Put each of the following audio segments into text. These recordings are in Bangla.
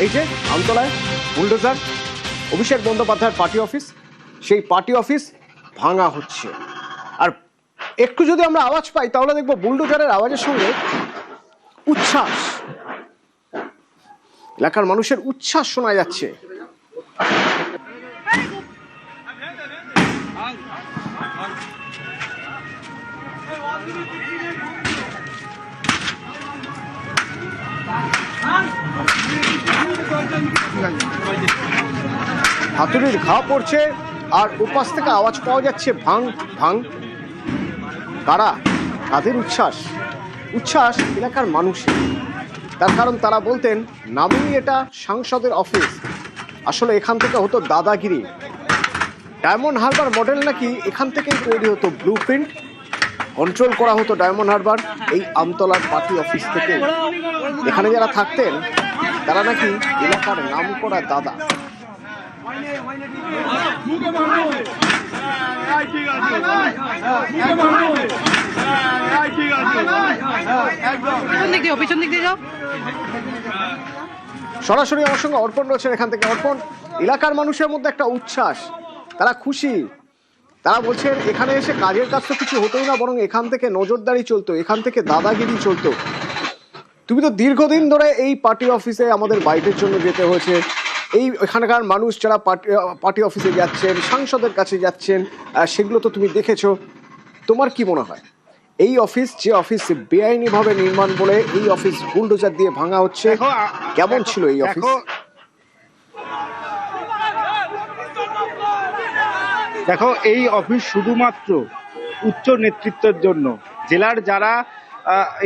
এই যে আমতলায় বুলডোজার, অভিষেক বন্দ্যোপাধ্যায়ের পার্টি অফিস, সেই পার্টি অফিস ভাঙা হচ্ছে। আর একটু যদি আমরা আওয়াজ পাই তাহলে দেখবো বুলডোজারের আওয়াজের সঙ্গে উচ্ছ্বাস, এলাকার মানুষের উচ্ছ্বাস শোনা যাচ্ছে। হাতুড়ির ঘা পড়ছে আর উপাস থেকে আওয়াজ পাওয়া যাচ্ছে ভাং ভাং। কারা? তাদের উচ্ছ্বাস, উচ্ছ্বাস এলাকার মানুষের। তার কারণ তারা বলতেন নামেই এটা সাংসদের অফিস, আসলে এখান থেকে হতো দাদাগিরি। ডায়মন্ড হারবার মডেল নাকি এখান থেকেই তৈরি হতো, ব্লু প্রিন্ট কন্ট্রোল করা হতো ডায়মন্ড হারবার এই আমতলার পার্টি অফিস থেকে। এখানে যারা থাকতেন তারা নাকি এলাকার নাম করা দাদা। সরাসরি আমার সঙ্গে অর্পণ রয়েছেন এখান থেকে। অর্পণ, এলাকার মানুষের মধ্যে একটা উচ্ছ্বাস, তারা খুশি, তারা বলছেন এখানে এসে কাজের কাজ তো কিছু হতোই না, বরং এখান থেকে নজরদারি চলতো, এখান থেকে দাদাগিরি চলতো। তুমি তো দীর্ঘদিন ধরে এই পার্টি অফিসে আমাদের বাইটের জন্য যেতে হয়েছে, এই এখানকার মানুষ যারা পার্টি অফিসে যাচ্ছেন, সাংসদের কাছে যাচ্ছেন, সেগুলো তো তুমি দেখেছো। তোমার কি মনে হয় এই অফিস, যে অফিস বেআইনিভাবে নির্মাণ বলে এই অফিস বুলডোজার দিয়ে ভাঙা হচ্ছে, কেমন ছিল এই অফিস? দেখো, এই অফিস শুধুমাত্র উচ্চ নেতৃত্বের জন্য, জেলার যারা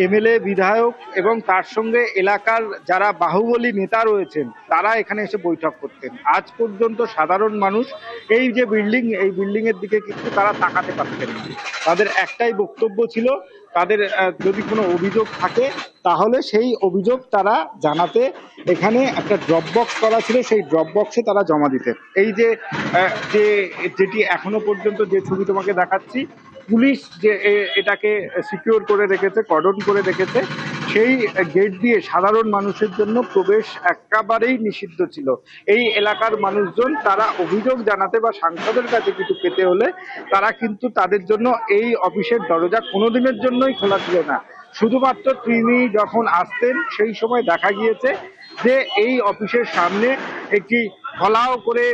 এমএলএ, বিধায়ক এবং তার সঙ্গে এলাকার যারা বাহুবলী নেতা রয়েছেন তারা এখানে এসে বৈঠক করতেন। আজ পর্যন্ত সাধারণ মানুষ এই যে বিল্ডিং, এই বিল্ডিং এর দিকে কিন্তু তারা তাকাতে পারতেন না। তাদের একটাই বক্তব্য ছিল, তাদের যদি কোনো অভিযোগ থাকে তাহলে সেই অভিযোগ তারা জানাতে এখানে একটা ড্রপ বক্স করা ছিল, সেই ড্রপ বক্সে তারা জমা দিতেন। এই যে যেটি এখনো পর্যন্ত যে ছবি তোমাকে দেখাচ্ছি, পুলিশ যে এটাকে সিকিউর করে রেখেছে, কর্ডন করে রেখেছে, সেই গেট দিয়ে সাধারণ মানুষের জন্য প্রবেশ একেবারেই নিষিদ্ধ ছিল। এই এলাকার মানুষজন তারা অভিযোগ জানাতে বা সাংসদের কাছে কিছু পেতে হলে তারা কিন্তু তাদের জন্য এই অফিসের দরজা কোনোদিনের জন্যই খোলা ছিল না। শুধুমাত্র তিনি যখন আসতেন সেই সময় দেখা গিয়েছে যে এই অফিসের সামনে একটি ফলাও করে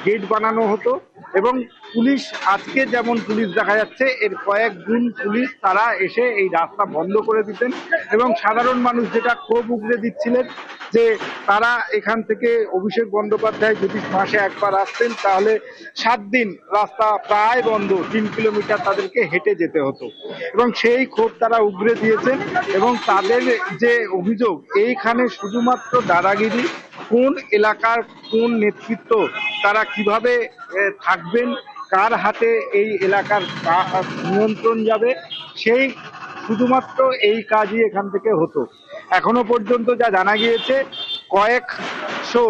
গেট বানানো হতো এবং পুলিশ, আজকে যেমন পুলিশ দেখা যাচ্ছে এর কয়েক গুণ পুলিশ তারা এসে এই রাস্তা বন্ধ করে দিতেন এবং সাধারণ মানুষ যেটা ক্ষোভ উগরে দিচ্ছিলেন যে তারা এখান থেকে অভিষেক বন্দ্যোপাধ্যায় যদি মাসে একবার আসতেন তাহলে 7 দিন রাস্তা প্রায় বন্ধ, 3 কিলোমিটার তাদেরকে হেঁটে যেতে হতো এবং সেই ক্ষোভ তারা উগরে দিয়েছেন। এবং তাদের যে অভিযোগ, এইখানে শুধুমাত্র দাদাগিরি, কোন এলাকার কোন নেতৃত্ব তারা কিভাবে থাকবেন, কার হাতে এই এলাকার নিয়ন্ত্রণ যাবে, সেই শুধুমাত্র এই কাজই এখান থেকে হতো। এখনো পর্যন্ত যা জানা গিয়েছে, কয়েকশো,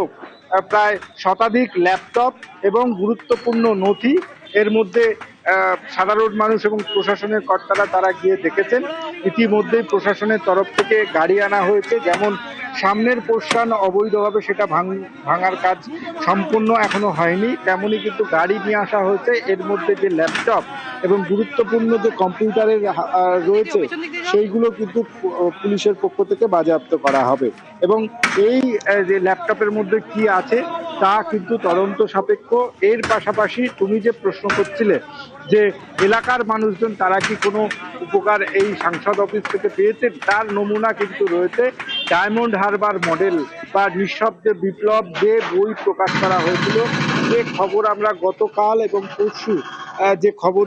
প্রায় শতাধিক ল্যাপটপ এবং গুরুত্বপূর্ণ নথি এর মধ্যে সাধারণ মানুষ এবং প্রশাসনের কর্তারা তারা গিয়ে দেখেছেন। ইতিমধ্যেই প্রশাসনের তরফ থেকে গাড়ি আনা হয়েছে, যেমন সামনের পোর্শন অবৈধভাবে সেটা ভাঙার কাজ সম্পূর্ণ এখনো হয়নি, তেমনই কিন্তু গাড়ি নিয়ে আসা হয়েছে। এর মধ্যে যে ল্যাপটপ এবং গুরুত্বপূর্ণ যে কম্পিউটারের রয়েছে সেইগুলো কিন্তু পুলিশের পক্ষ থেকে বাজেয়াপ্ত করা হবে এবং এই যে ল্যাপটপের মধ্যে কি আছে তা কিন্তু তদন্ত সাপেক্ষ। এর পাশাপাশি তুমি যে প্রশ্ন করছিলে যে এলাকার মানুষজন তারা কি কোনো উপকার এই সাংসদ অফিস থেকে পেয়েছেন, তার নমুনা কিন্তু রয়েছে। ডায়মন্ড হারবার মডেল বা নিঃশব্দে বিপ্লব যে বই প্রকাশ করা হয়েছিল, যে খবর আমরা গতকাল এবং পরশু যে খবর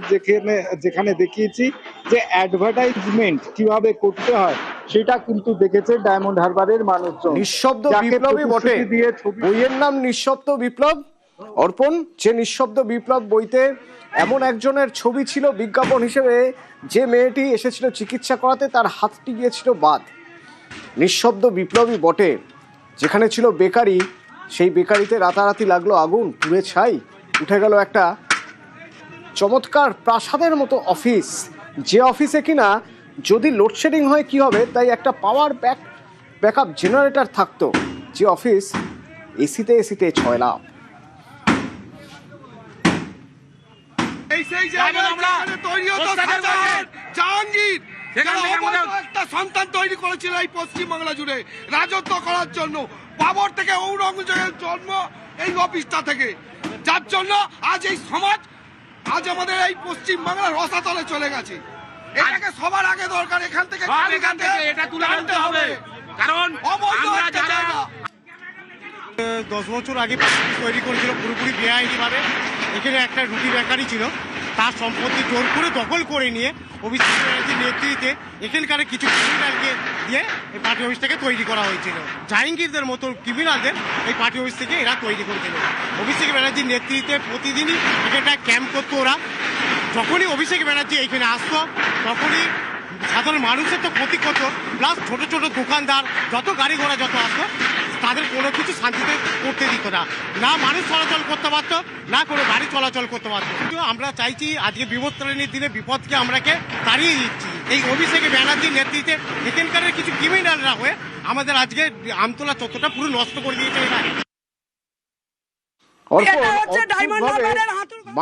যেখানে দেখিয়েছি যে অ্যাডভার্টাইজমেন্ট কিভাবে করতে হয় সেটা কিন্তু দেখেছে ডায়মন্ড হারবারের মানুষজন। নিঃশব্দ বিপ্লবই বটে, বইয়ের নাম নিঃশব্দ বিপ্লব। অর্পণ, যে নিঃশব্দ বিপ্লব বইতে এমন একজনের ছবি ছিল বিজ্ঞাপন হিসেবে, যে মেয়েটি এসেছিল চিকিৎসা করাতে, তার হাতটি গিয়েছিল বাদ। নিঃশব্দ বিপ্লবই বটে। যেখানে ছিল বেকারি, সেই বেকারিতে রাতারাতি লাগলো আগুন, পুড়ে ছাই, উঠে গেল একটা চমৎকার প্রাসাদের মতো অফিস, যে অফিসে কিনা যদি লোডশেডিং হয় কি হবে, তাই একটা পাওয়ার ব্যাকআপ জেনারেটর থাকতো। যে অফিস এসিতে এসিতে 6 লাখ। এই সেই জায়গা যেখানে তৈরি হতো শাহজাহান, জাহাঙ্গীর, যারা অবৈধ একটা সন্তান তৈরি করেছিল এই পশ্চিমবাংলা জুড়ে রাজত্ব করার জন্য। বাবর থেকে ঔরঙ্গজেবের জন্ম এই অফিসটা থেকে, যার জন্য আজ এই সমাজ, আজ আমাদের এই পশ্চিমবাংলার রসাতলে চলে গেছে। এটাকে সবার আগে দরকার, এখান থেকে এটা তুলে আনতে হবে, কারণ অবৈধ আমরা একটা যারা জায়গা। 10 বছর আগে তৈরি করেছিল পুরোপুরি বেআইনিভাবে। এখানে একটা রুটি বেকারি ছিল, তার সম্পত্তি জোর করে দখল করে নিয়ে অভিষেক ব্যানার্জির নেতৃত্বে এখানকার কিছু ক্রিমিনালকে দিয়ে এই পার্টি অফিসটাকে তৈরি করা হয়েছিল। জাহাঙ্গীরদের মতো ক্রিমিনালদের এই পার্টি অফিস থেকে এরা তৈরি করেছিল। অভিষেক ব্যানার্জির নেতৃত্বে প্রতিদিনই এখানটা ক্যাম্প করতো ওরা। যখনই অভিষেক ব্যানার্জি এখানে আসতো তখনই সাধারণ মানুষের তো ক্ষতি করতো, প্লাস ছোট ছোট দোকানদার যত গাড়ি ঘোড়া যত আসতো তাদের কোনো কিছু শান্তিতে করতে দিত না, না মানুষ চলাচল করতে পারতো, না কোনো গাড়ি চলাচল করতে পারতো। কিন্তু আমরা চাইছি আজকে বিপত্তারিণীর দিনে বিপদকে আমরাকে তাড়িয়ে দিচ্ছি। এই অভিষেক ব্যানার্জির নেতৃত্বে এখানকার কিছু ক্রিমিনালরা হয়ে আমাদের আজকে আমতলা চত্বরটা পুরো নষ্ট করে দিয়েছে।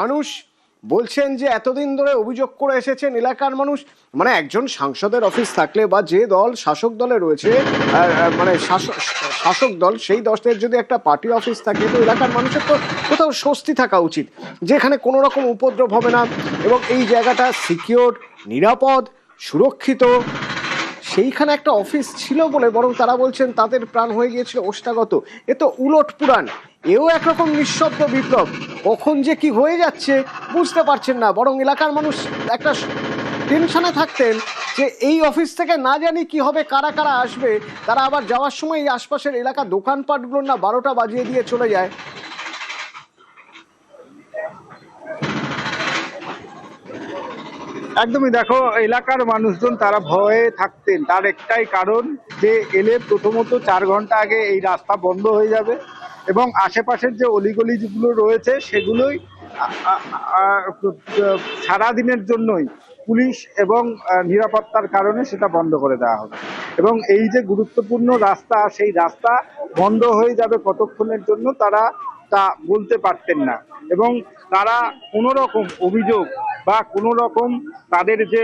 মানুষ বলছেন যে এতদিন ধরে অভিযোগ করে এসেছেন এলাকার মানুষ, মানে একজন সাংসদের অফিস থাকলে বা যে দল শাসক দলে রয়েছে, মানে শাসক দল, সেই দলের যদি একটা পার্টি অফিস থাকে তো এলাকার মানুষের তো কোথাও স্বস্তি থাকা উচিত, যেখানে কোনো রকম উপদ্রব হবে না এবং এই জায়গাটা সিকিউর, নিরাপদ, সুরক্ষিত। সেইখানে একটা অফিস ছিল বলে বরং তারা বলছেন তাদের প্রাণ হয়ে গিয়েছিল ওষ্ঠাগত। এ তো উলট পুরাণ, এও একরকম নিঃশব্দ বিপ্লব। কখন যে কি হয়ে যাচ্ছে বুঝতে পারছেন না, বরং এলাকার মানুষ একটা টেনশনে থাকতেন যে এই অফিস থেকে না জানি কি হবে, কারা কারা আসবে, তারা আবার যাওয়ার সময় এই আশপাশের এলাকা দোকানপাটগুলো না 12টা বাজিয়ে দিয়ে চলে যায়। একদমই, দেখো এলাকার মানুষজন তারা ভয়ে থাকতেন, তার একটাই কারণ যে এলে প্রথমত 4 ঘন্টা আগে এই রাস্তা বন্ধ হয়ে যাবে এবং আশেপাশের যে অলিগলি যেগুলো রয়েছে সেগুলোই সারাদিনের জন্যই পুলিশ এবং নিরাপত্তার কারণে সেটা বন্ধ করে দেওয়া হবে এবং এই যে গুরুত্বপূর্ণ রাস্তা, সেই রাস্তা বন্ধ হয়ে যাবে কতক্ষণের জন্য তারা তা বলতে পারতেন না এবং তারা কোনো রকম অভিযোগ বা কোনো রকম তাদের যে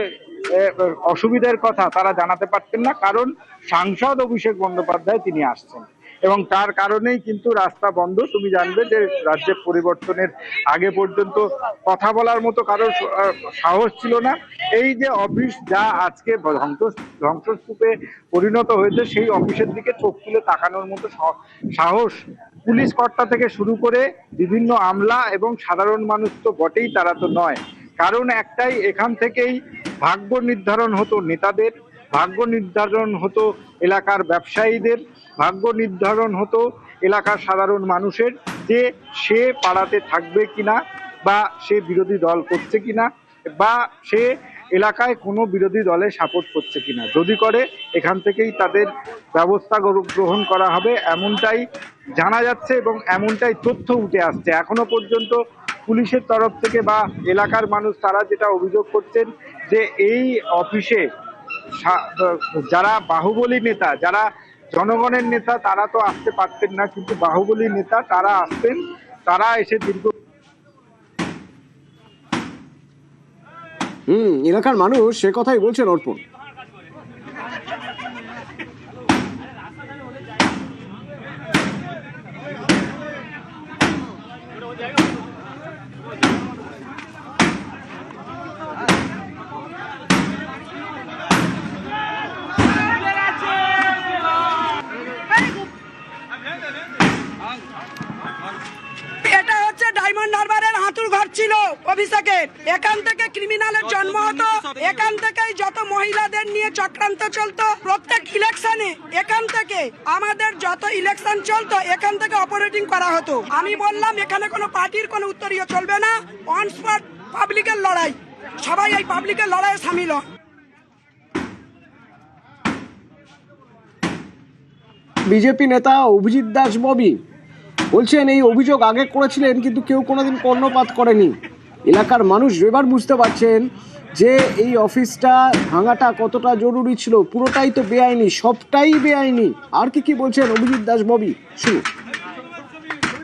অসুবিধার কথা তারা জানাতে পারতেন না, কারণ সাংসদ অভিষেক বন্দ্যোপাধ্যায় তিনি আসছেন এবং তার কারণেই কিন্তু রাস্তা বন্ধ। তুমি জানবে যে রাজ্যে পরিবর্তনের আগে পর্যন্ত কথা বলার মতো কারোর সাহস ছিল না। এই যে অফিস যা আজকে ধ্বংসস্তূপে পরিণত হয়েছে, সেই অফিসের দিকে চোখ তুলে তাকানোর মতো সাহস পুলিশ কর্তা থেকে শুরু করে বিভিন্ন আমলা এবং সাধারণ মানুষ তো বটেই, তারা তো নয়। কারণ একটাই, এখান থেকেই ভাগ্য নির্ধারণ হতো নেতাদের, ভাগ্য নির্ধারণ হতো এলাকার ব্যবসায়ীদের, ভাগ্য নির্ধারণ হতো এলাকার সাধারণ মানুষের, যে সে পাড়াতে থাকবে কিনা বা সে বিরোধী দল করছে কিনা বা সে এলাকায় কোনো বিরোধী দলে সাপোর্ট করছে কিনা। যদি করে এখান থেকেই তাদের ব্যবস্থা গ্রহণ করা হবে, এমনটাই জানা যাচ্ছে এবং এমনটাই তথ্য উঠে আসছে। এখনো পর্যন্ত পুলিশের তরফ থেকে বা এলাকার মানুষ তারা যেটা অভিযোগ করছেন যে এই অফিসে যারা বাহুবলী নেতা, যারা জনগণের নেতা, তারা তো আসতে পারতেন না, কিন্তু বাহুবলী নেতা তারা আসতেন, তারা এসে দীর্ঘ এলাকার মানুষ সে কথাই বলছেন অর্পণ। এটা হচ্ছে ডায়মন্ড হারবারের হাতুর ঘর ছিল অভিষেকের। এখান থেকে ক্রিমিনালের জন্ম হতো, এখান থেকেই যত মহিলাদের নিয়ে চক্রান্ত চলতো। প্রত্যেক ইলেকশনে এখান থেকে আমাদের যত ইলেকশন চলতো এখান থেকে অপারেটিং করা হতো। আমি বললাম এখানে কোনো পার্টির কোনো উত্তরীয় চলবে না, অন স্পট পাবলিকের লড়াই, সবাই এই পাবলিকের লড়াইয়ে সামিল হন। বিজেপি নেতা অভিজিৎ দাস ববি বলছেন এই অভিযোগ আগে করেছিলেন কিন্তু কেউ কোনোদিন কর্ণপাত করেনি। এলাকার মানুষ এবার বুঝতে পারছেন যে এই অফিসটা ভাঙাটা কতটা জরুরি ছিল, পুরোটাই তো বেআইনি, সবটাই বেআইনি। আর কি কি বলছেন অভিজিৎ দাস ববি, শুনুন।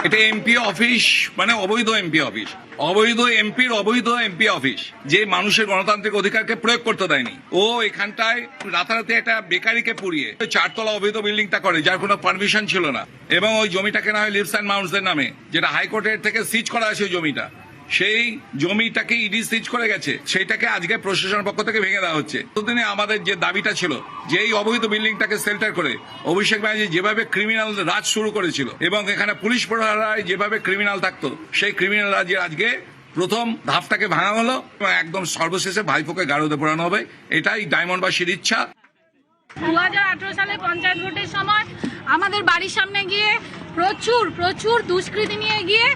এটা এমপি অফিস, মানে অবৈধ এমপি অফিস, অবৈধ এমপির অবৈধ এমপি অফিস, যে মানুষের গণতান্ত্রিক অধিকারকে প্রয়োগ করতে দেয়নি। ও এখানটায় রাতারাতি একটা বেকারিকে পুড়িয়ে 4 তলা অবৈধ বিল্ডিংটা করে, যার কোনো পারমিশন ছিল না, এবং ওই জমিটা কেনা হয় লিভস অ্যান্ড মাউন্টসের নামে, যেটা হাইকোর্টের থেকে সিজ করা আছে ওই জমিটা। সেই জমিটাকে ইডি সিজ করে গেছে, সেইটাকে আজকে প্রশাসনের পক্ষ থেকে ভেঙে দেওয়া হচ্ছে। ততদিনে আমাদের যে দাবিটা ছিল যে এই অবৈধ বিল্ডিংটাকে সেল্টার করে অভিষেক ব্যানার্জি যেভাবে ক্রিমিনাল রাজ শুরু করেছিল এবং এখানে পুলিশ প্রহরায় যেভাবে ক্রিমিনাল থাকতো, সেই ক্রিমিনাল রাজের আজকে প্রথম ধাপটাকে ভাঙা হলো এবং একদম সর্বশেষে ভাইপোকে গাড়োতে পোড়ানো হবে। এটাই ডায়মন্ডবাসীর ইচ্ছা। 2018 সালে পঞ্চায়েত ভোটের সময় আমাদের বাড়ির সামনে গিয়ে প্রচুর দুষ্কৃতী নিয়ে গিয়ে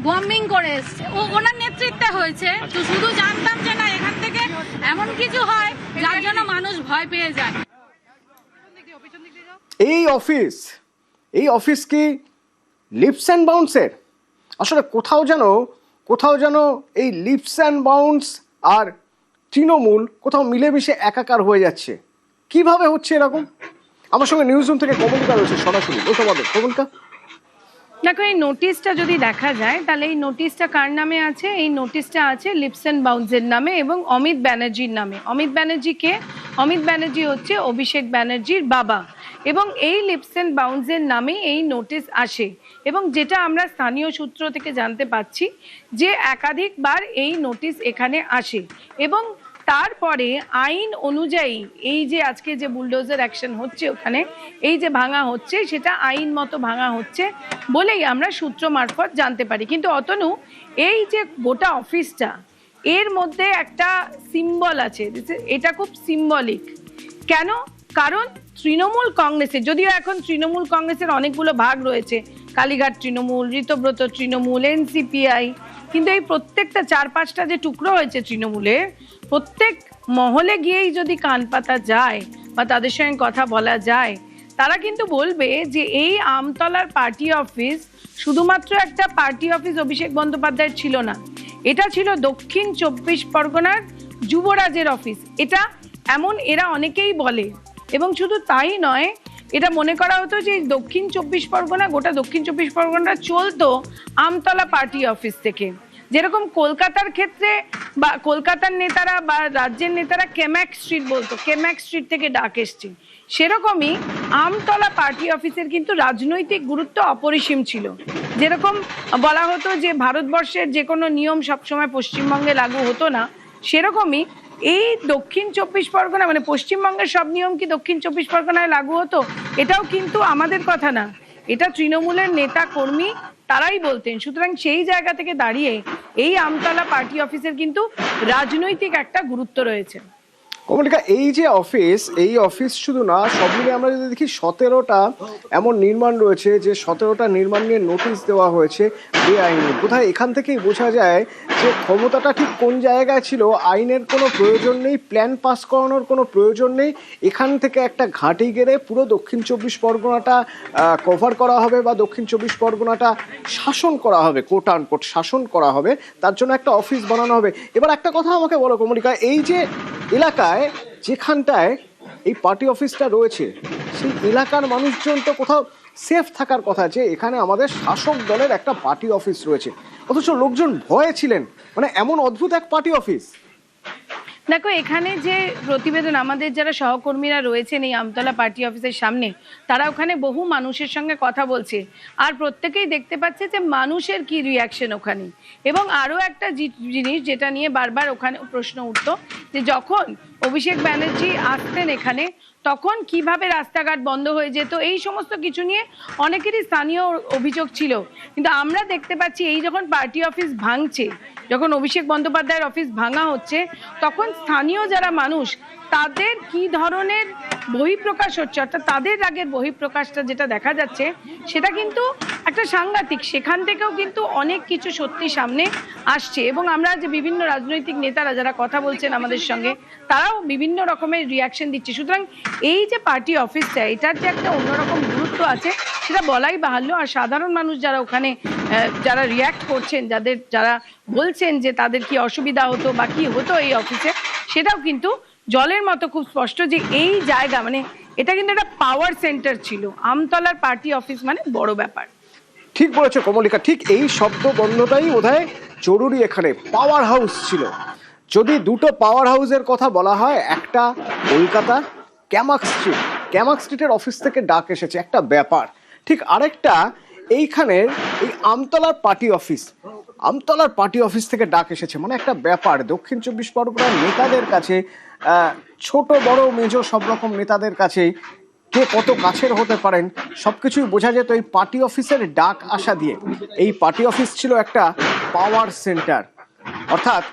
বম্বিং করে এসছে, ওনার নেতৃত্বে হয়েছে। তো শুধু জানতাম যে না, এখান থেকে এমন কিছু হয় যার জন্য মানুষ ভয় পেয়ে যায়। এই অফিস কি লিপস অ্যান্ড বাউন্সের? আসলে কোথাও যেন এই লিপস অ্যান্ড বাউন্স আর তৃণমূল কোথাও মিলেমিশে একাকার হয়ে যাচ্ছে। কিভাবে হচ্ছে এরকম? আমার সঙ্গে নিউজ রুম থেকে কমলিকা রয়েছে সরাসরি, বলতে পারবে কমলিকা? দেখো, এই নোটিশটা যদি দেখা যায় তাহলে এই নোটিশটা কার নামে আছে? এই নোটিশটা আছে লিপস অ্যান্ড বাউন্সের নামে এবং অমিত ব্যানার্জির নামে। অমিত ব্যানার্জি হচ্ছে অভিষেক ব্যানার্জির বাবা, এবং এই লিপস অ্যান্ড বাউন্সের নামে এই নোটিশ আসে। এবং যেটা আমরা স্থানীয় সূত্র থেকে জানতে পাচ্ছি যে একাধিকবার এই নোটিশ এখানে আসে, এবং তারপরে আইন অনুযায়ী এই যে আজকে যে বুলডোজার অ্যাকশন হচ্ছে ওখানে, এই যে ভাঙা হচ্ছে, সেটা আইন মতো ভাঙা হচ্ছে বলেই আমরা সূত্র মারফত জানতে পারি। কিন্তু অতনু, এই যে গোটা অফিসটা, এর মধ্যে একটা সিম্বল আছে, এটা খুব সিম্বলিক। কেন? কারণ তৃণমূল কংগ্রেসের, যদিও এখন তৃণমূল কংগ্রেসের অনেকগুলো ভাগ রয়েছে, কালীঘাট তৃণমূল, ঋতব্রত তৃণমূল, এনসিপিআই, কিন্তু এই প্রত্যেকটা 4-5টা যে টুকরো হয়েছে তৃণমূলের, প্রত্যেক মহলে গিয়েই যদি কান পাতা যায় বা তাদের সঙ্গে কথা বলা যায়, তারা কিন্তু বলবে যে এই আমতলার পার্টি অফিস শুধুমাত্র একটা পার্টি অফিস অভিষেক বন্দ্যোপাধ্যায়ের ছিল না, এটা ছিল দক্ষিণ 24 পরগনার যুবরাজের অফিস। এটা এমন এরা অনেকেই বলে, এবং শুধু তাই নয়, এটা মনে করা হতো যে দক্ষিণ 24 পরগনা, গোটা দক্ষিণ 24 পরগনা চলতো আমতলা পার্টি অফিস থেকে। যেরকম কলকাতার ক্ষেত্রে বা কলকাতার নেতারা বা রাজ্যের নেতারা কেম্যাক স্ট্রিট বলতো, কেম্যাক স্ট্রিট থেকে ডাক এসছে, সেরকমই আমতলা পার্টি অফিসের কিন্তু রাজনৈতিক গুরুত্ব অপরিসীম ছিল। যেরকম বলা হতো যে ভারতবর্ষের যে কোনো নিয়ম সবসময় পশ্চিমবঙ্গে লাগু হতো না, সেরকমই এই দক্ষিণ 24 পরগনা, মানে পশ্চিমবঙ্গের সব নিয়ম কি দক্ষিণ 24 পরগনায় লাগু হতো? এটাও কিন্তু আমাদের কথা না, এটা তৃণমূলের নেতা কর্মী তারাই বলতেন। সুতরাং সেই জায়গা থেকে দাঁড়িয়ে এই আমতলা পার্টি অফিসের কিন্তু রাজনৈতিক একটা গুরুত্ব রয়েছে। কমলিকা, এই অফিস শুধু না, সব মিলিয়ে আমরা যদি দেখি 17টা এমন নির্মাণ রয়েছে যে 17টা নির্মাণ নিয়ে নোটিশ দেওয়া হয়েছে বেআইনি। কোথায় এখান থেকেই বোঝা যায় যে ক্ষমতাটা ঠিক কোন জায়গায় ছিল। আইনের কোনো প্রয়োজন নেই, প্ল্যান পাস করানোর কোনো প্রয়োজন নেই, এখান থেকে একটা ঘাঁটি গেড়ে পুরো দক্ষিণ 24 পরগনাটা কভার করা হবে বা দক্ষিণ 24 পরগনাটা শাসন করা হবে, কোট আনকোট শাসন করা হবে, তার জন্য একটা অফিস বানানো হবে। এবার একটা কথা আমাকে বলো কমলিকা, এই যে এলাকায় যেখানটায় এই পার্টি অফিসটা রয়েছে, সেই এলাকার মানুষজন তো কোথাও সেফ থাকার কথা, যে এখানে আমাদের শাসক দলের একটা পার্টি অফিস রয়েছে, অথচ লোকজন ভয়ে ছিলেন। মানে এমন অদ্ভুত এক পার্টি অফিস। দেখো, এখানে যে প্রতিবেদন, আমাদের যারা সহকর্মীরা রয়েছেন এই আমতলা পার্টি অফিসের সামনে, তারা ওখানে বহু মানুষের সঙ্গে কথা বলছে, আর প্রত্যেকেই দেখতে পাচ্ছে যে মানুষের কি রিয়াকশন ওখানে। এবং আরও একটা জিনিস যেটা নিয়ে বারবার ওখানে প্রশ্ন উঠতো, যে যখন অভিষেক ব্যানার্জি আসতেন এখানে, তখন কিভাবে রাস্তাঘাট বন্ধ হয়ে যেত, এই সমস্ত কিছু নিয়ে অনেকেরই স্থানীয় অভিযোগ ছিল। কিন্তু আমরা দেখতে পাচ্ছি এই যখন পার্টি অফিস ভাঙছে, যখন অভিষেক বন্দ্যোপাধ্যায়ের অফিস ভাঙা হচ্ছে, তখন স্থানীয় যারা মানুষ, তাদের কি ধরনের বহিঃপ্রকাশ হচ্ছে, অর্থাৎ তাদের রাগের বহিঃপ্রকাশটা যেটা দেখা যাচ্ছে, সেটা কিন্তু একটা সাংঘাতিক। সেখান থেকেও কিন্তু অনেক কিছু সত্যি সামনে আসছে, এবং আমরা যে বিভিন্ন রাজনৈতিক নেতারা যারা কথা বলছেন আমাদের সঙ্গে, তারাও বিভিন্ন রকমের রিয়াকশন দিচ্ছে। সুতরাং এই যে পার্টি অফিসটা, এটার যে একটা অন্যরকম গুরুত্ব আছে সেটা বলাই বাহুল্য। আর সাধারণ মানুষ যারা ওখানে যারা রিয়াক্ট করছেন, যারা বলছেন যে তাদের কি অসুবিধা হতো বা কি হতো এই অফিসে, সেটাও কিন্তু জলের মতো খুব স্পষ্ট যে এই জায়গা মানে এটা কিন্তু একটা পাওয়ার সেন্টার ছিল। আমতলার পার্টি অফিস মানে বড় ব্যাপার। ঠিক বলেছো কমলিকা, ঠিক এই শব্দ বন্ধটাই বোধহয় জরুরি। এখানে পাওয়ার হাউস ছিল। যদি দুটো পাওয়ার হাউসের কথা বলা হয়, একটা কলকাতা ক্যামাক স্ট্রিটের অফিস থেকে ডাক এসেছে, একটা ব্যাপার। ঠিক আরেকটা এইখানের এই আমতলার পার্টি অফিস থেকে ডাক এসেছে, মানে একটা ব্যাপার। দক্ষিণ 24 পরগনার নেতাদের কাছে, ছোট বড় মেজ সব রকম নেতাদের কাছে কে কত কাছের হতে পারেন সবকিছুই বোঝা যেত এই পার্টি অফিসের ডাক আসা দিয়ে। এই পার্টি অফিস ছিল একটা পাওয়ার সেন্টার, অর্থাৎ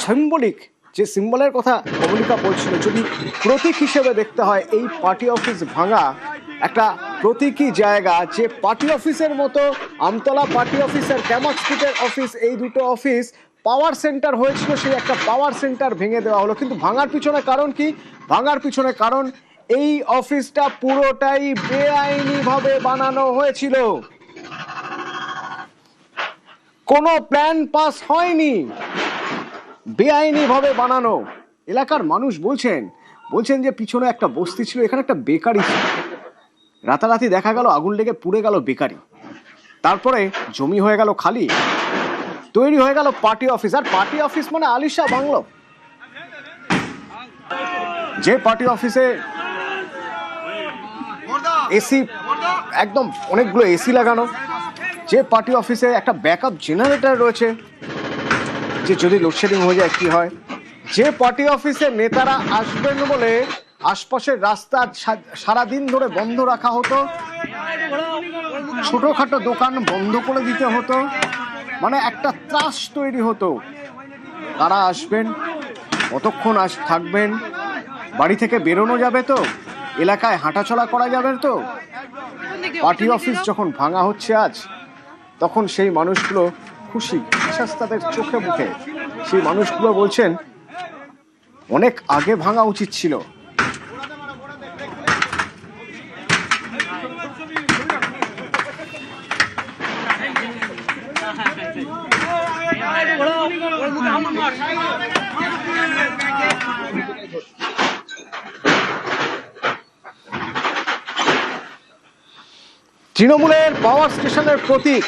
সিম্বলিক যে সিম্বলের কথা কমলিকা বলছিল, যদি প্রতীক হিসেবে দেখতে হয় এই পার্টি অফিস ভাঙা একটা প্রতীকী জায়গা। যে পার্টি অফিসের মতো আমতলা পার্টি অফিসের ক্যামাক স্ট্রিটের অফিস, এই দুটো অফিস পাওয়ার সেন্টার হয়েছিল, সেই একটা পাওয়ার সেন্টার ভেঙে দেওয়া হলো। কিন্তু ভাঙার পিছনে কারণ কি? ভাঙার পিছনে কারণ এই অফিসটা পুরোটাই বেআইনিভাবে বানানো হয়েছিল, কোনো প্ল্যান পাস হয়নি, বেআইনিভাবে বানানো। এলাকার মানুষ বলছেন যে পিছনে একটা বস্তি ছিল, এখানে একটা বেকারি ছিল। রাতারাতি দেখা গেল আগুন লেগে পুড়ে গেল বেকারি, তারপরে জমি হয়ে গেল খালি, তৈরি হয়ে গেল পার্টি অফিস। আর পার্টি অফিস মানে আলিশা বাংলো, যে পার্টি অফিসে এসি, একদম অনেকগুলো এসি লাগানো, যে পার্টি অফিসে একটা ব্যাকআপ জেনারেটর রয়েছে যে যদি লোডশেডিং হয়ে যায় কি হয়, যে পার্টি অফিসে নেতারা আসবেন বলে আশপাশের রাস্তা সারাদিন ধরে বন্ধ রাখা হতো, ছোটখাটো দোকান বন্ধ করে দিতে হতো, মানে একটা ত্রাস তৈরি হতো। কারা আসবেন, কতক্ষণ থাকবেন, বাড়ি থেকে বেরোনো যাবে তো, এলাকায় হাঁটাচলা করা যাবে তো। পার্টি অফিস যখন ভাঙা হচ্ছে আজ, তখন সেই মানুষগুলো খুশি, বিশ্বাস তাদের চোখে মুখে। সেই মানুষগুলো বলছেন অনেক আগে ভাঙা উচিত ছিল। তৃণমূলের পাওয়ার স্টেশনের প্রতীক,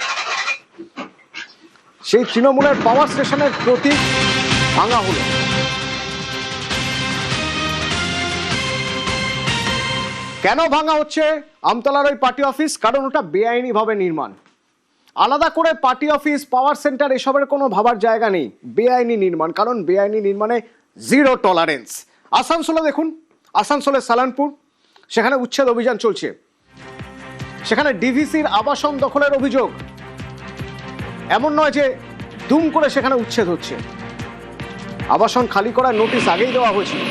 সেই তৃণমূলের পাওয়ার স্টেশনের প্রতীক ভাঙা হলো। কেন ভাঙা হচ্ছে আমতলার ওই পার্টি অফিস? কারণ ওটা বেআইনিভাবে নির্মাণ। আলাদা করে পার্টি অফিস, পাওয়ার সেন্টার এসবের কোনো ভাবার জায়গা নেই, বেআইনি নির্মাণ। কারণ বেআইনি নির্মাণে জিরো টলারেন্স। আসানসোলে দেখুন, আসানসোলের সালানপুর, সেখানে উচ্ছেদ অভিযান চলছে। সেখানে ডিভিসির আবাসন দখলের অভিযোগ। এমন নয় যে দুম করে সেখানে উচ্ছেদ হচ্ছে, আবাসন খালি করার নোটিশ আগেই দেওয়া হয়েছিল,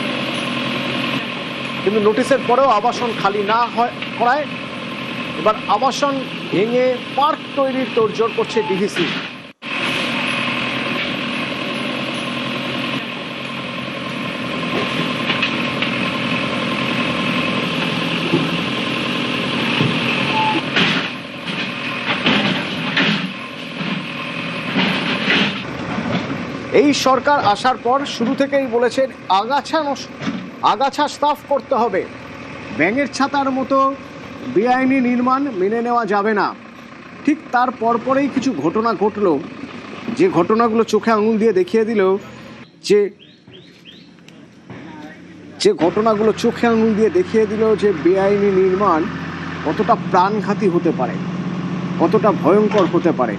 কিন্তু নোটিশের পরেও আবাসন খালি না করায় এবার আবাসন ভেঙে পার্ক তৈরির তোড়জোড় করছে ডিভিসি। এই সরকার আসার পর শুরু থেকেই বলেছেন আগাছা সাফ করতে হবে, ব্যাঙের ছাতার মতো বেআইনি নির্মাণ মেনে নেওয়া যাবে না। ঠিক তার পরপরেই কিছু ঘটনা ঘটলো, যে ঘটনাগুলো চোখে আঙুল দিয়ে দেখিয়ে দিল যে বেআইনি নির্মাণ কতটা প্রাণঘাতী হতে পারে, কতটা ভয়ঙ্কর হতে পারে।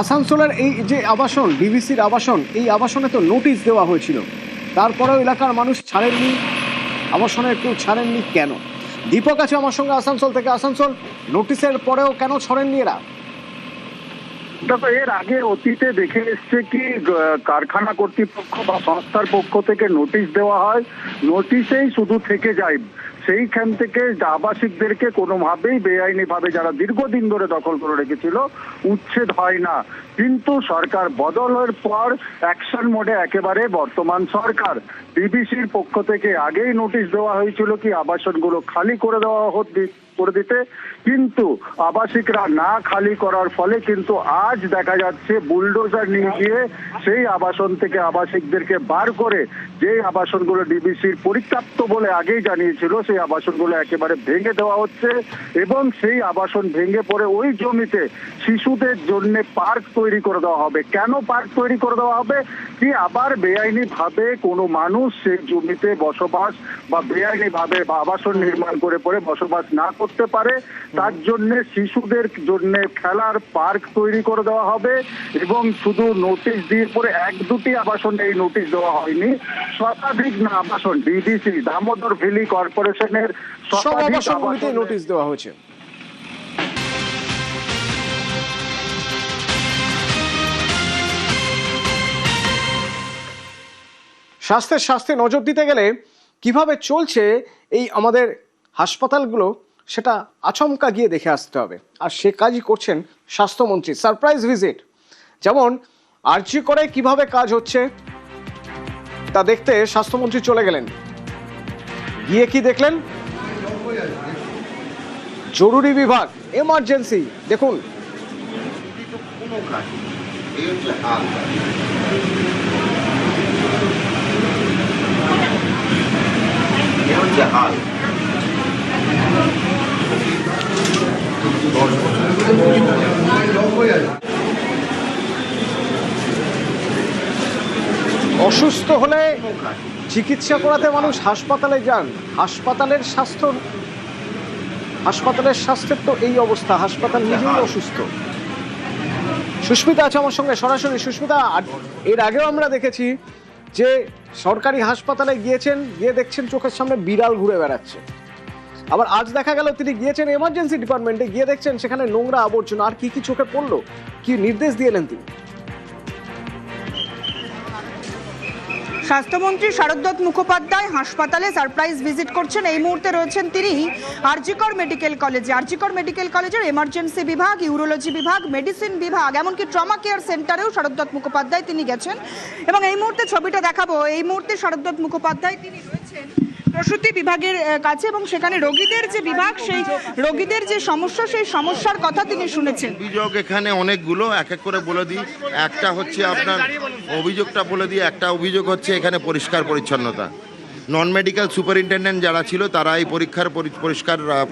আসানসোলের এই যে আবাসন, ডিভিসির আবাসন, এই আবাসনে তো নোটিশ দেওয়া হয়েছিল, তারপরেও এলাকার মানুষ ছাড়েননি, আবাসনের কেউ ছাড়েননি কেন? দীপক আছে আমার সঙ্গে আসানসোল থেকে। আসানসোল, নোটিশের পরেও কেন ছাড়েননি এরা? দেখো, এর আগে অতীতে দেখে এসছে কি কারখানা কর্তৃপক্ষ বা সংস্থার পক্ষ থেকে নোটিশ দেওয়া হয়, নোটিশেই শুধু থেকে যায়, সেইখান থেকে আবাসিকদেরকে কোনোভাবেই বেআইনিভাবে যারা দীর্ঘদিন ধরে দখল করে রেখেছিল উচ্ছেদ হয় না। কিন্তু সরকার বদলের পর অ্যাকশন মোডে একেবারে বর্তমান সরকার। ডিবিসির পক্ষ থেকে আগেই নোটিশ দেওয়া হয়েছিল কি আবাসনগুলো খালি করে দেওয়া করে দিতে, কিন্তু আবাসিকরা না খালি করার ফলে কিন্তু আজ দেখা যাচ্ছে বুলডোজার নিয়ে গিয়ে সেই আবাসন থেকে আবাসিকদেরকে বার করে যে আবাসনগুলো ডিবিসির পরিত্যক্ত বলে আগেই জানিয়েছিল সেই আবাসনগুলো একেবারে ভেঙে দেওয়া হচ্ছে এবং সেই আবাসন ভেঙে পড়ে ওই জমিতে শিশুদের জন্য পার্ক তৈরি করে দেওয়া হবে। কেন পার্ক তৈরি করে দেওয়া হবে? কি আবার বেআইনি ভাবে কোনো মানুষ সেই জমিতে বসবাস বা বেআইনি ভাবে বা আবাসন নির্মাণ করে পরে বসবাস না করতে পারে, তার জন্য শিশুদের জন্য খেলার পার্ক তৈরি করে দেওয়া হবে। এবং শুধু নোটিশ দিয়ে পরে 1-2টি আবাসন এই নোটিশ দেওয়া হয়নি, শতাধিক না আবাসন ডিবিসি দামোদর ভ্যালি কর্পোরেশনের সব শতাধিক আবাসনগুলিতে আবাসনে নোটিশ দেওয়া হয়েছে। স্বাস্থ্যে নজর দিতে গেলে কিভাবে চলছে এই আমাদের হাসপাতালগুলো সেটা আচমকা গিয়ে দেখে আসতে হবে, আর সে কাজই করছেন স্বাস্থ্যমন্ত্রী। সারপ্রাইজ ভিজিট, যেমন আরজি করে কিভাবে কাজ হচ্ছে তা দেখতে স্বাস্থ্যমন্ত্রী চলে গেলেন। গিয়ে কি দেখলেন? জরুরি বিভাগ, এমার্জেন্সি, দেখুন অসুস্থ হলে চিকিৎসা করাতে মানুষ হাসপাতালে যান। হাসপাতালের স্বাস্থ্যের তো এই অবস্থা, হাসপাতাল নিজেই অসুস্থ। সুস্মিতা আছে আমার সঙ্গে সরাসরি। সুস্মিতা, এর আগেও আমরা দেখেছি যে সরকারি হাসপাতালে গিয়েছেন, গিয়ে দেখছেন চোখের সামনে বিড়াল ঘুরে বেড়াচ্ছে। আবার আজ দেখা গেল তিনি গিয়েছেন এমার্জেন্সি ডিপার্টমেন্টে, গিয়ে দেখছেন সেখানে নোংরা আবর্জনা। আর কি কি চোখে পড়লো, কি নির্দেশ দিয়েলেন তিনি? স্বাস্থ্যমন্ত্রী শারদত্ত মুখোপাধ্যায় হাসপাতালে সারপ্রাইজ ভিজিট করছেন। এই মুহূর্তে রয়েছেন তিনি আরজিকর মেডিকেল কলেজে। আরজিকর মেডিকেল কলেজের এমার্জেন্সি বিভাগ, ইউরোলজি বিভাগ, মেডিসিন বিভাগ, এমনকি ট্রমা কেয়ার সেন্টারেও শারদত্ত মুখোপাধ্যায় তিনি গেছেন। এবং এই মুহূর্তে ছবিটা দেখাবো, এই মুহূর্তে শারদত্ত মুখোপাধ্যায় তিনি রয়েছেন প্রসূতি বিভাগের কাছে এবং সেখানে রোগীদের যে বিভাগ, সেই রোগীদের যে সমস্যা, সেই সমস্যার কথা তিনি শুনেছেন। অভিযোগ এখানে অনেকগুলো, এক এক করে বলে দিই। একটা হচ্ছে আপনার অভিযোগটা বলে দিই। একটা অভিযোগ হচ্ছে এখানে পরিষ্কার পরিচ্ছন্নতা। নন মেডিকেল সুপারিনটেন্ডেন্ট যারা ছিল তারা এই পরিষ্কার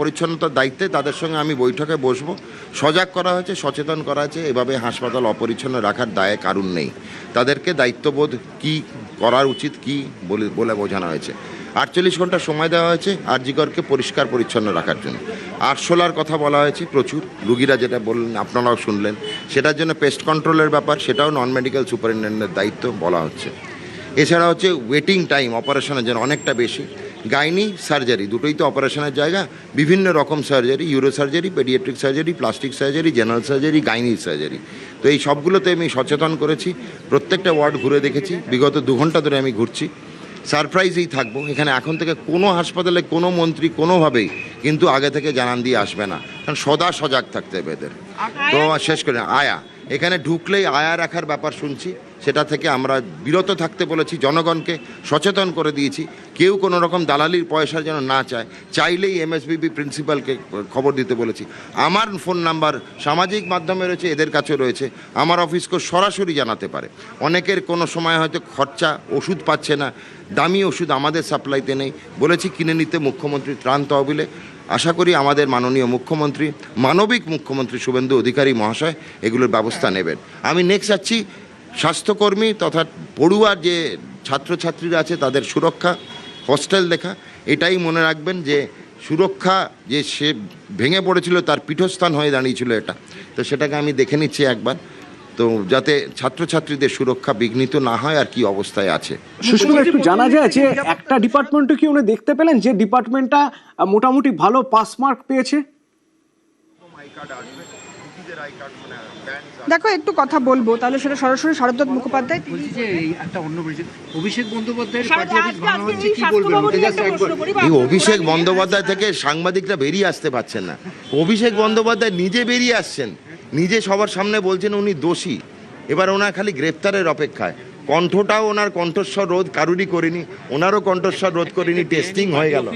পরিচ্ছন্নতার দায়িত্বে, তাদের সঙ্গে আমি বৈঠকে বসবো। সজাগ করা হয়েছে, সচেতন করা হয়েছে, এভাবে হাসপাতাল অপরিচ্ছন্ন রাখার দায়ে কারণ নেই। তাদেরকে দায়িত্ববোধ কি করার উচিত কি বলে বোঝানো হয়েছে। 48 ঘন্টা সময় দেওয়া হয়েছে আরজিকরকে পরিষ্কার পরিচ্ছন্ন রাখার জন্য। আরশোলার কথা বলা হয়েছে প্রচুর, রুগীরা যেটা বললেন আপনারাও শুনলেন, সেটার জন্য পেস্ট কন্ট্রোলের ব্যাপার, সেটাও নন মেডিকেল সুপারিনটেন্ডেন্টের দায়িত্ব বলা হচ্ছে। এছাড়া হচ্ছে ওয়েটিং টাইম অপারেশনের জন্য অনেকটা বেশি। গাইনি সার্জারি দুটোই তো অপারেশনের জায়গা, বিভিন্ন রকম surgery, uro surgery, paediatric surgery, plastic surgery, general surgery, gynae surgery. তো এই সবগুলোতে আমি সচেতন করেছি, প্রত্যেকটা ওয়ার্ড ঘুরে দেখেছি। বিগত 2 ঘন্টা ধরে আমি ঘুরছি। সারপ্রাইজেই থাকবো এখানে। এখন থেকে কোনো হাসপাতালে কোনো মন্ত্রী কোনোভাবেই কিন্তু আগে থেকে জানান দিয়ে আসবে না, কারণ সদা সজাগ থাকতে হবে এদের। তো শেষ করে আয়া, এখানে ঢুকলেই আয়া রাখার ব্যাপার শুনছি, সেটা থেকে আমরা বিরত থাকতে বলেছি। জনগণকে সচেতন করে দিয়েছি, কেউ কোনো রকম দালালির পয়সা যেন না চায়। চাইলেই এমএসবিবি প্রিন্সিপালকে খবর দিতে বলেছি। আমার ফোন নাম্বার সামাজিক মাধ্যমে রয়েছে, এদের কাছেও রয়েছে। আমার অফিসকে সরাসরি জানাতে পারে। অনেকের কোনো সময় হয়তো খরচা, ওষুধ পাচ্ছে না, দামি ওষুধ আমাদের সাপ্লাইতে নেই, বলেছি কিনে নিতে মুখ্যমন্ত্রী ত্রাণ তহবিলে। আশা করি আমাদের মাননীয় মুখ্যমন্ত্রী, মানবিক মুখ্যমন্ত্রী শুভেন্দু অধিকারী মহাশয় এগুলোর ব্যবস্থা নেবেন। আমি নেক্সট যাচ্ছি স্বাস্থ্যকর্মী তথা পড়ুয়ার যে ছাত্রছাত্রীরা আছে তাদের সুরক্ষা, হস্টেল দেখা। এটাই মনে রাখবেন যে সুরক্ষা যে সে ভেঙে পড়েছিল তার পীঠস্থান হয়ে দাঁড়িয়েছিল এটা, তো সেটাকে আমি দেখে নিচ্ছি একবার, তো যাতে ছাত্রছাত্রীদের সুরক্ষা বিঘ্নিত না হয় আর কি অবস্থায় আছে। সুস্মিতা, একটু জানা যায় যে একটা ডিপার্টমেন্টও কি উনি দেখতে পেলেন যে ডিপার্টমেন্টটা মোটামুটি ভালো পাস মার্ক পেয়েছে? দেখো একটু কথা বলবো, তাহলে সেটা সরাসরি শারদত্ত মুখোপাধ্যায়। অভিষেক বন্দ্যোপাধ্যায়ের এই অভিষেক বন্দ্যোপাধ্যায় থেকে সাংবাদিকরা বেরিয়ে আসতে পারছেন না। অভিষেক বন্দ্যোপাধ্যায় নিজে বেরিয়ে আসছেন, নিজে সবার সামনে বলছেন উনি দোষী। এবার ওনার খালি গ্রেপ্তারের অপেক্ষায়। কণ্ঠটাও ওনার কণ্ঠস্বর রোধ কারুরই করিনি, ওনারও কণ্ঠস্বর রোধ করিনি, টেস্টিং হয়ে গেল।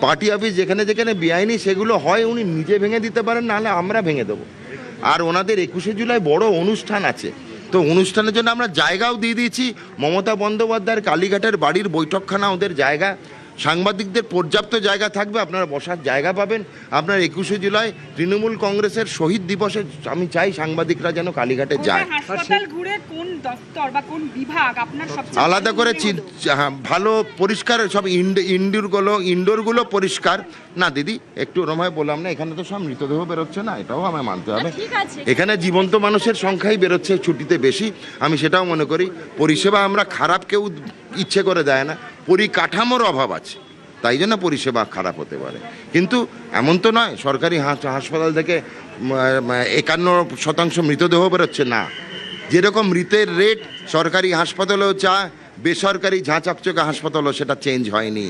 পার্টি অফিস যেখানে যেখানে বেআইনি সেগুলো হয় উনি নিজে ভেঙে দিতে পারেন, নাহলে আমরা ভেঙে দেবো। আর ওনাদের 21শে জুলাই বড় অনুষ্ঠান আছে, তো অনুষ্ঠানের জন্য আমরা জায়গাও দিয়ে দিয়েছি। মমতা বন্দ্যোপাধ্যায়ের কালীঘাটের বাড়ির বৈঠকখানা ওদের জায়গা, সাংবাদিকদের পর্যাপ্ত জায়গা থাকবে, আপনারা বসার জায়গা পাবেন। আপনার 21শে জুলাই তৃণমূল কংগ্রেসের শহীদ দিবসে আমি চাই সাংবাদিকরা যেন কালীঘাটে যায়। হাসপাতাল ঘুরে কোন দপ্তর বা কোন বিভাগ আপনার সবচেয়ে আলাদা করে হ্যাঁ, ভালো পরিষ্কার সব ইনডোরগুলো পরিষ্কার না দিদি, একটু ওরমভাবে বললাম না, এখানে তো সব মৃতদেহ বেরোচ্ছে না, এটাও আমায় মানতে হবে। এখানে জীবন্ত মানুষের সংখ্যাই বেরোচ্ছে ছুটিতে বেশি, আমি সেটাও মনে করি। পরিষেবা আমরা খারাপ কেউ ইচ্ছে করে দেয় না, পরিকাঠামোর অভাব আছে, তাই জন্য পরিষেবা খারাপ হতে পারে। কিন্তু এমন তো নয় সরকারি হাসপাতাল থেকে 51% মৃতদেহ বেরোচ্ছে না। যেরকম মৃতের রেট সরকারি হাসপাতালেও বেসরকারি ঝাঁচকচকে হাসপাতালও সেটা চেঞ্জ হয়নি।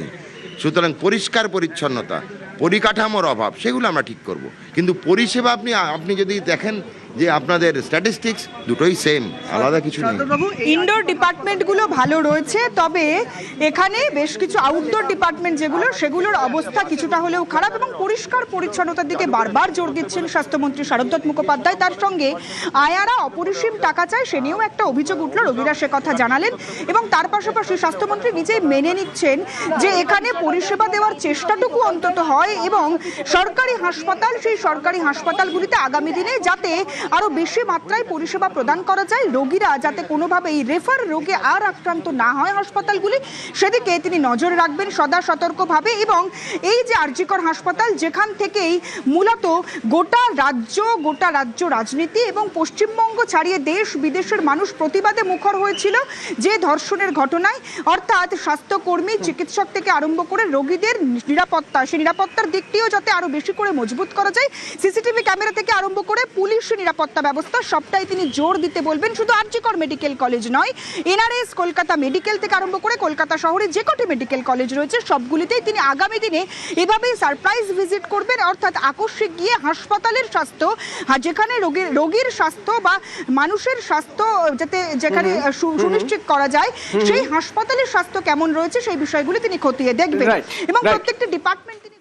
সুতরাং পরিষ্কার পরিচ্ছন্নতা, পরিকাঠামোর অভাব সেগুলো আমরা ঠিক করব, কিন্তু পরিষেবা আপনি যদি দেখেন যে আপনাদের স্ট্যাটিস্টিক্স দুটোই সেম, আলাদা কিছু নেই। ইনডোর ডিপার্টমেন্টগুলো ভালো রয়েছে, তবে এখানে বেশ কিছু আউটডোর ডিপার্টমেন্ট সেগুলোর অবস্থা কিছুটা হলেও খারাপ, এবং পরিষ্কার পরিচ্ছন্নতার দিকে বারবার জোর দিচ্ছেন স্বাস্থ্যমন্ত্রী শারদত্ত মুখোপাধ্যায়। তার সঙ্গে আয়ারা অপরিসীম টাকা চায়, সে নিয়েও একটা অভিযোগ উঠল, রবিরা সে কথা জানালেন। এবং তার পাশাপাশি স্বাস্থ্যমন্ত্রী নিজেই মেনে নিচ্ছেন যে এখানে পরিষেবা দেওয়ার চেষ্টাটুকু অন্তত হয়, এবং সরকারি হাসপাতাল, সেই সরকারি হাসপাতালগুলিতে আগামী দিনে যাতে আরো বেশি মাত্রায় পরিষেবা প্রদান করা যায়, রোগীরা যাতে কোনোভাবেই রেফার রোগে আর আক্রান্ত না হয় হাসপাতালগুলি, সেদিকে তিনি নজর রাখবেন সদা সতর্কভাবে। এবং এই যে আরজিকর হাসপাতাল, যেখান থেকেই মূলত গোটা রাজ্য রাজনীতি এবং পশ্চিমবঙ্গ ছাড়িয়ে দেশ বিদেশের মানুষ প্রতিবাদে মুখর হয়েছিল যে ধর্ষণের ঘটনায়, অর্থাৎ স্বাস্থ্যকর্মী, চিকিৎসক থেকে আরম্ভ করে রোগীদের নিরাপত্তা, সেই নিরাপত্তার দিকটিও যাতে আরো বেশি করে মজবুত করা যায়, সিসিটিভি ক্যামেরা থেকে আরম্ভ করে পুলিশ নিরাপত্তা ব্যবস্থা সবটাই তিনি জোর দিতে বলবেন। শুধু আরজিকর মেডিকেল কলেজ নয়, এনআরএস, কলকাতা মেডিকেল থেকে আরম্ভ করে কলকাতা শহরে যে কটি মেডিকেল কলেজ রয়েছে সবগুলিতেই তিনি আগামী দিনে এভাবেই সারপ্রাইজ ভিজিট করবেন, অর্থাৎ আকস্মিক গিয়ে হাসপাতালের স্বাস্থ্য, যেখানে রোগীর স্বাস্থ্য বা মানুষের স্বাস্থ্য যেখানে সুনিশ্চিত করা যায়, সেই হাসপাতালের স্বাস্থ্য কেমন রয়েছে সেই বিষয়গুলি তিনি খতিয়ে দেখবেন, এবং প্রত্যেকটি ডিপার্টমেন্ট তিনি